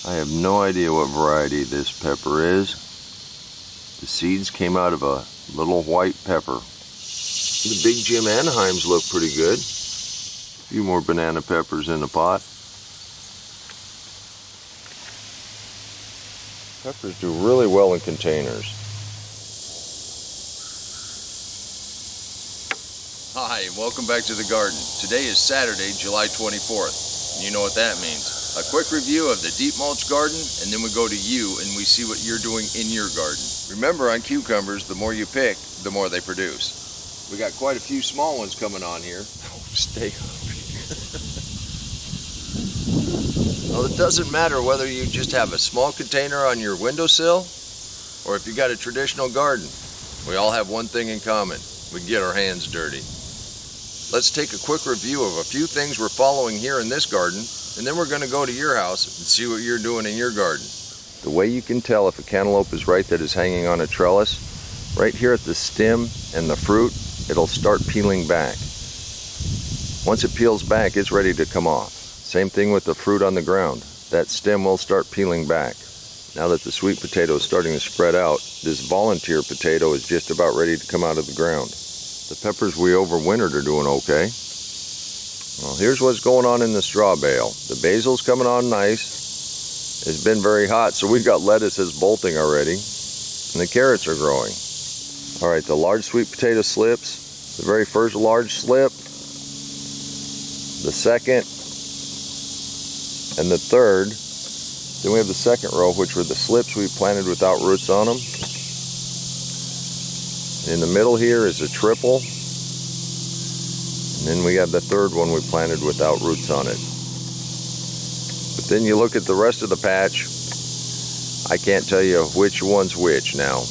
I have no idea what variety this pepper is. The seeds came out of a little white pepper. The Big Jim Anaheims look pretty good. A few more banana peppers in the pot. Peppers do really well in containers. Hi, and welcome back to the garden. Today is Saturday, July 24th. And you know what that means. A quick review of the deep mulch garden, and then we go to you and we see what you're doing in your garden. Remember, on cucumbers, the more you pick, the more they produce. We got quite a few small ones coming on here. Stay hungry. Well, it doesn't matter whether you just have a small container on your windowsill or if you got a traditional garden. We all have one thing in common. We get our hands dirty. Let's take a quick review of a few things we're following here in this garden, and then we're going to go to your house and see what you're doing in your garden. The way you can tell if a cantaloupe is ripe that is hanging on a trellis, right here at the stem and the fruit, it'll start peeling back. Once it peels back, it's ready to come off. Same thing with the fruit on the ground. That stem will start peeling back. Now that the sweet potato is starting to spread out, this volunteer potato is just about ready to come out of the ground. The peppers we overwintered are doing okay. Well, here's what's going on in the straw bale. The basil's coming on nice. It's been very hot, so we've got lettuces bolting already. And the carrots are growing. All right, the large sweet potato slips. The very first large slip. The second. And the third. Then we have the second row, which were the slips we planted without roots on them. In the middle here is a triple. And then we have the third one we planted without roots on it. But then you look at the rest of the patch, I can't tell you which one's which now.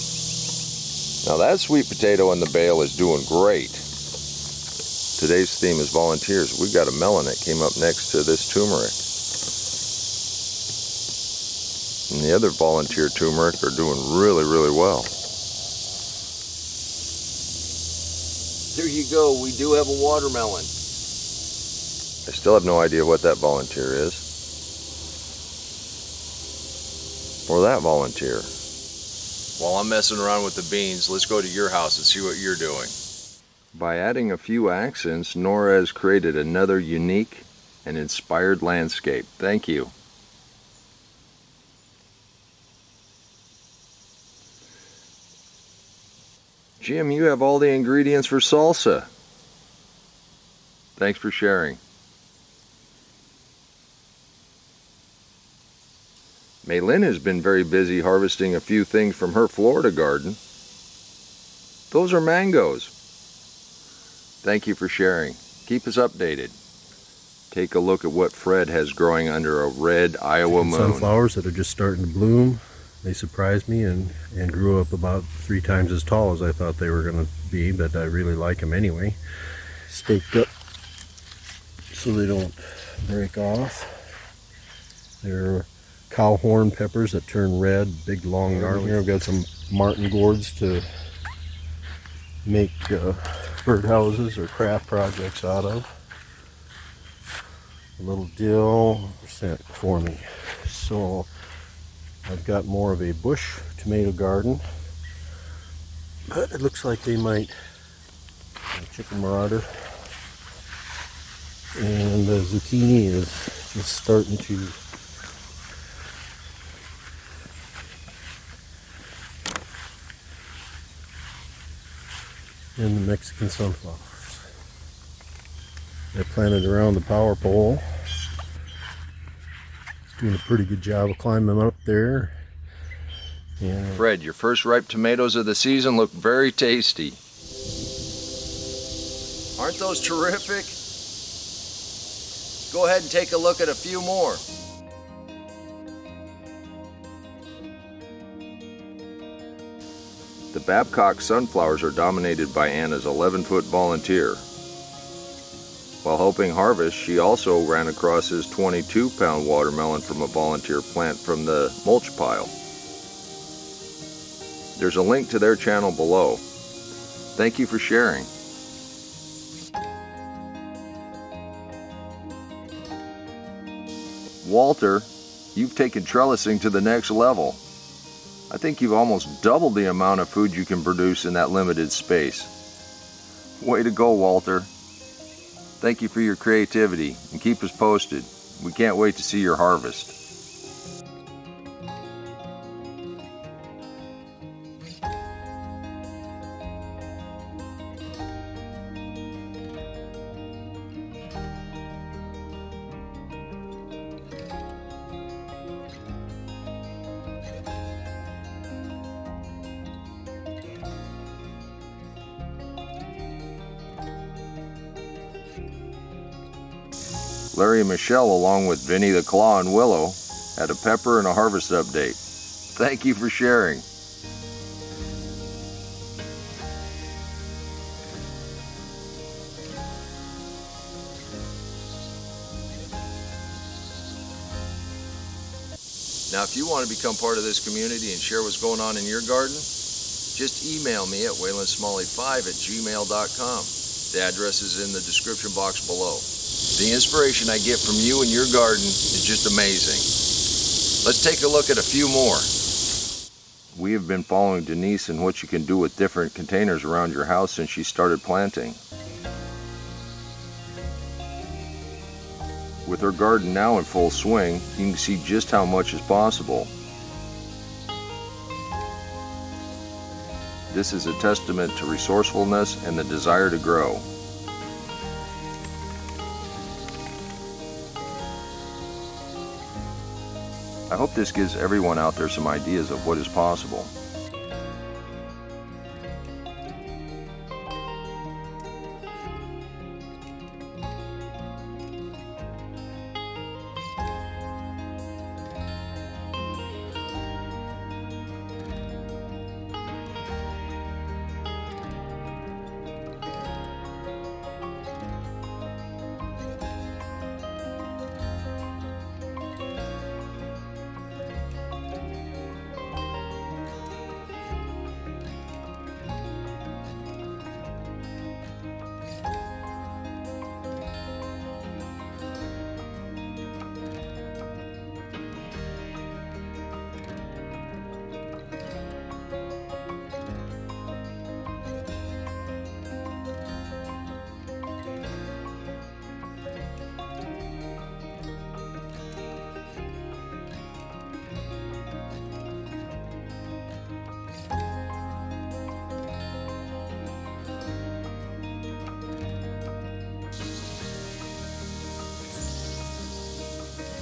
Now that sweet potato in the bale is doing great. Today's theme is volunteers. We've got a melon that came up next to this turmeric. And the other volunteer turmeric are doing really, really well. There you go, we do have a watermelon. I still have no idea what that volunteer is. Or that volunteer. While I'm messing around with the beans, let's go to your house and see what you're doing. By adding a few accents, Nora has created another unique and inspired landscape. Thank you. Jim, you have all the ingredients for salsa. Thanks for sharing. Maylin has been very busy harvesting a few things from her Florida garden. Those are mangoes. Thank you for sharing. Keep us updated. Take a look at what Fred has growing under a red Iowa moon. Sunflowers that are just starting to bloom. They surprised me and grew up about 3 times as tall as I thought they were going to be, but I really like them anyway. Staked up so they don't break off. They're cow horn peppers that turn red, big long gnarly. Here I've got some martin gourds to make birdhouses or craft projects out of. A little dill percent for me. So I've got more of a bush tomato garden, but it looks like they might chicken marauder, and the zucchini is just starting to and the Mexican sunflowers. I planted around the power pole. Doing a pretty good job of climbing up there. And Fred, your first ripe tomatoes of the season look very tasty. Aren't those terrific? Go ahead and take a look at a few more. The Babcock sunflowers are dominated by Anna's 11-foot volunteer. While helping harvest, she also ran across his 22-pound watermelon from a volunteer plant from the mulch pile. There's a link to their channel below. Thank you for sharing. Walter You've taken trellising to the next level. I think you've almost doubled the amount of food you can produce in that limited space. Way to go, Walter. Thank you for your creativity, and keep us posted. We can't wait to see your harvest. Larry and Michelle, along with Vinny the Claw and Willow, had a pepper and a harvest update. Thank you for sharing. Now, if you want to become part of this community and share what's going on in your garden, just email me at waylandsmalley5@gmail.com. The address is in the description box below. The inspiration I get from you and your garden is just amazing. Let's take a look at a few more. We have been following Denise and what you can do with different containers around your house since she started planting. With her garden now in full swing, you can see just how much is possible. This is a testament to resourcefulness and the desire to grow. I hope this gives everyone out there some ideas of what is possible.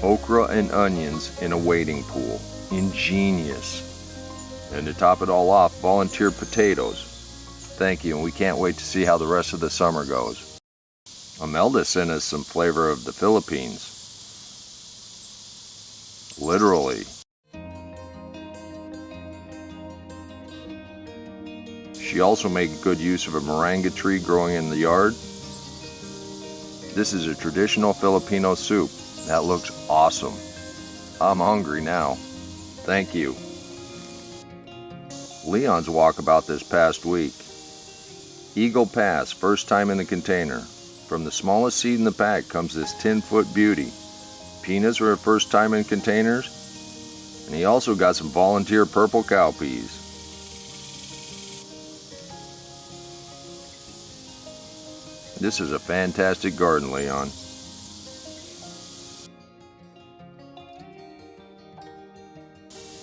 Okra and onions in a wading pool. Ingenious. And to top it all off, volunteered potatoes. Thank you, and we can't wait to see how the rest of the summer goes. Imelda sent us some flavor of the Philippines. Literally. She also made good use of a moringa tree growing in the yard. This is a traditional Filipino soup. That looks awesome. I'm hungry now. Thank you. Leon's walkabout this past week. Eagle Pass, first time in the container. From the smallest seed in the pack comes this 10-foot beauty. Peanuts were a first time in containers. And he also got some volunteer purple cowpeas. This is a fantastic garden, Leon.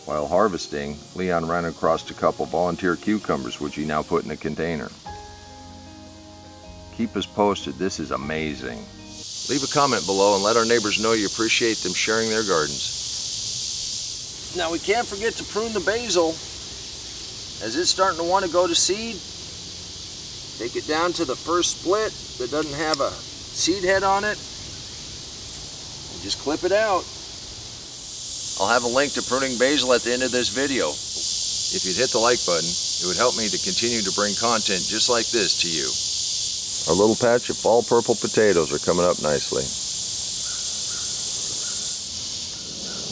While harvesting, Leon ran across a couple volunteer cucumbers, which he now put in a container. Keep us posted. This is amazing. Leave a comment below and let our neighbors know you appreciate them sharing their gardens. Now, we can't forget to prune the basil. As it's starting to want to go to seed, take it down to the first split that doesn't have a seed head on it, and just clip it out. I'll have a link to pruning basil at the end of this video. If you'd hit the like button, it would help me to continue to bring content just like this to you. Our little patch of fall purple potatoes are coming up nicely.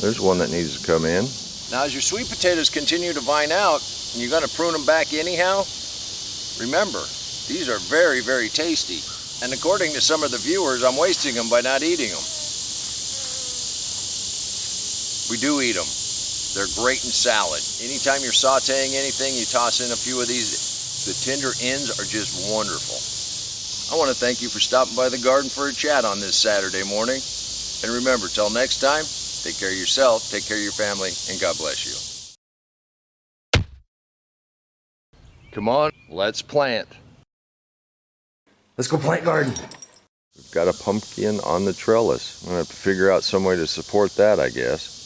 There's one that needs to come in. Now, as your sweet potatoes continue to vine out, and you're going to prune them back anyhow, remember, these are very, very tasty. And according to some of the viewers, I'm wasting them by not eating them. We do eat them. They're great in salad. Anytime you're sauteing anything, you toss in a few of these. The tender ends are just wonderful. I want to thank you for stopping by the garden for a chat on this Saturday morning. And remember, till next time, take care of yourself, take care of your family, and God bless you. Come on, let's plant. Let's go plant garden. We've got a pumpkin on the trellis. I'm going to have to figure out some way to support that, I guess.